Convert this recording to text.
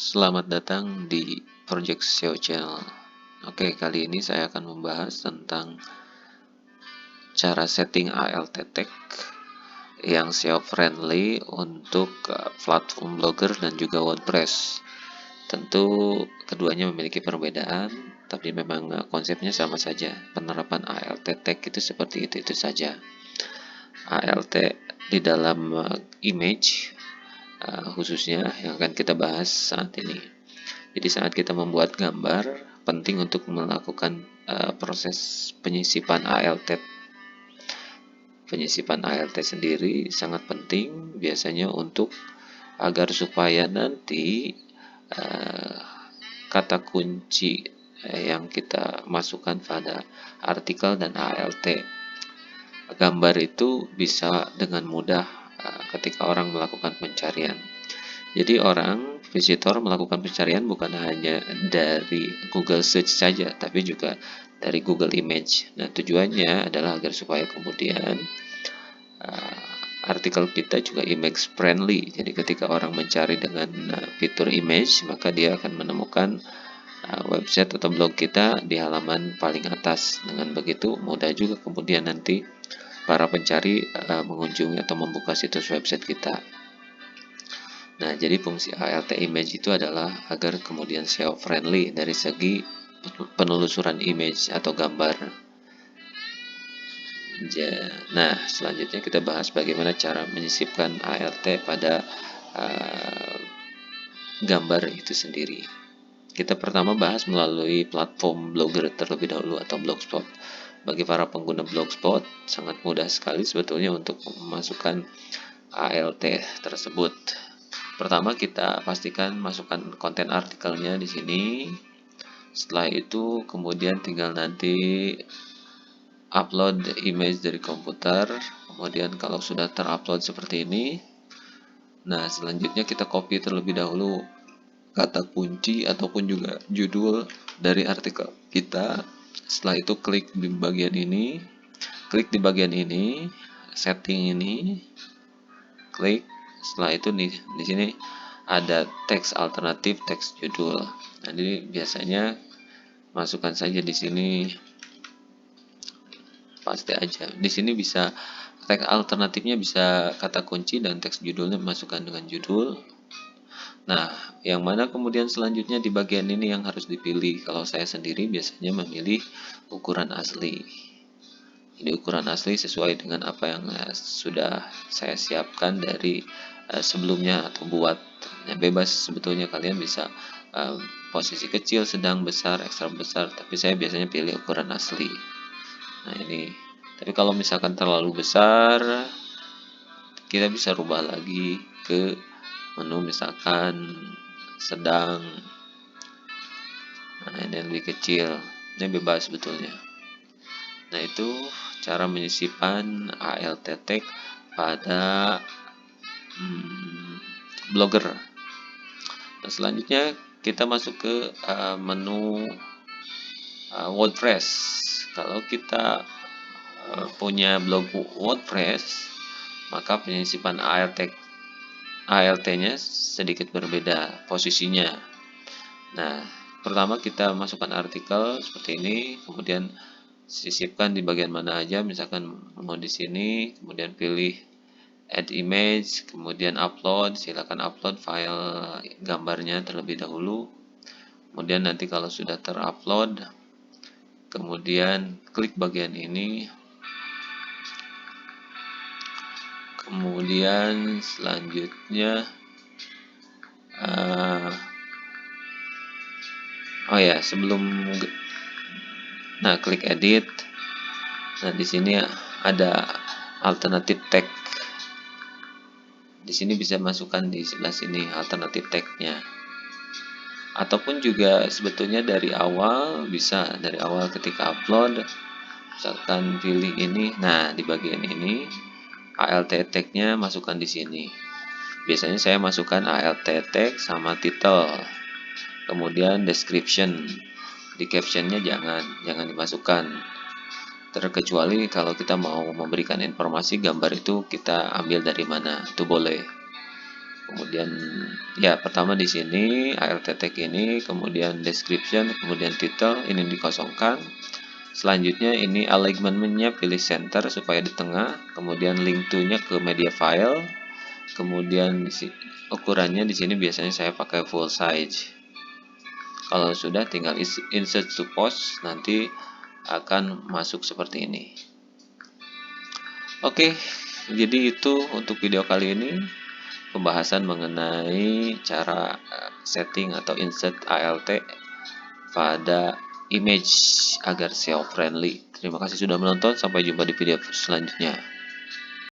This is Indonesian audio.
Selamat datang di Project SEO Channel. Oke, kali ini saya akan membahas tentang cara setting ALT tag yang SEO friendly untuk platform blogger dan juga WordPress. Tentu keduanya memiliki perbedaan, tapi memang konsepnya sama saja. Penerapan ALT tag itu seperti itu saja. ALT di dalam image khususnya yang akan kita bahas saat ini. Jadi saat kita membuat gambar, penting untuk melakukan proses penyisipan ALT. Penyisipan ALT sendiri sangat penting biasanya untuk agar supaya nanti kata kunci yang kita masukkan pada artikel dan ALT gambar itu bisa dengan mudah ketika orang melakukan pencarian. Jadi orang visitor melakukan pencarian bukan hanya dari Google Search saja, tapi juga dari Google Image. Nah, tujuannya adalah agar supaya kemudian artikel kita juga image friendly. Jadi ketika orang mencari dengan fitur image, maka dia akan menemukan website atau blog kita di halaman paling atas. Dengan begitu mudah juga kemudian nanti para pencari mengunjungi atau membuka situs website kita. Nah, jadi fungsi ALT image itu adalah agar kemudian SEO friendly dari segi penelusuran image atau gambar. Nah, selanjutnya kita bahas bagaimana cara menyisipkan ALT pada gambar itu sendiri. Kita pertama bahas melalui platform blogger terlebih dahulu atau Blogspot. Bagi para pengguna Blogspot, sangat mudah sekali sebetulnya untuk memasukkan ALT tersebut. Pertama kita pastikan masukkan konten artikelnya di sini. Setelah itu kemudian tinggal nanti upload image dari komputer. Kemudian kalau sudah terupload seperti ini, nah selanjutnya kita copy terlebih dahulu kata kunci ataupun juga judul dari artikel kita. Setelah itu klik di bagian ini, setting ini, klik. Setelah itu di sini ada teks alternatif, teks judul. Nah, jadi biasanya masukkan saja di sini, pasti aja. Di sini bisa teks alternatifnya bisa kata kunci dan teks judulnya masukkan dengan judul. Nah, yang mana kemudian selanjutnya di bagian ini yang harus dipilih. Kalau saya sendiri biasanya memilih ukuran asli. Jadi ukuran asli sesuai dengan apa yang sudah saya siapkan dari sebelumnya atau buat. Ya, bebas sebetulnya kalian bisa posisi kecil, sedang, besar, ekstra besar. Tapi saya biasanya pilih ukuran asli. Nah ini. Tapi kalau misalkan terlalu besar, kita bisa rubah lagi ke menu misalkan sedang. Nah ini lebih kecil. Ini bebas sebetulnya. Nah itu cara menyisipkan ALT tag pada blogger. Nah, selanjutnya kita masuk ke menu WordPress. Kalau kita punya blog WordPress, maka penyisipan ALT-nya sedikit berbeda posisinya. Nah, pertama kita masukkan artikel seperti ini, kemudian sisipkan di bagian mana aja, misalkan mau di sini, kemudian pilih add image, kemudian upload, silakan upload file gambarnya terlebih dahulu. Kemudian nanti kalau sudah terupload, kemudian klik bagian ini. Kemudian selanjutnya klik edit. Nah, di sini ada alternatif tag. Di sini bisa masukkan di sebelah sini alternatif tag-nya. Ataupun juga sebetulnya dari awal ketika upload, misalkan pilih ini. Nah, di bagian ini ALT tag-nya masukkan di sini. Biasanya saya masukkan ALT tag sama title. Kemudian description. Di captionnya jangan dimasukkan. Terkecuali kalau kita mau memberikan informasi gambar itu kita ambil dari mana, itu boleh. kemudian ya pertama di sini alt tag ini, kemudian description, kemudian title ini dikosongkan. Selanjutnya ini alignment-nya pilih center supaya di tengah, kemudian link to-nya ke media file, kemudian ukurannya di sini biasanya saya pakai full size. Kalau sudah tinggal insert to post, nanti akan masuk seperti ini. Oke, jadi itu untuk video kali ini pembahasan mengenai cara setting atau insert alt pada image agar SEO friendly. Terima kasih sudah menonton, sampai jumpa di video selanjutnya.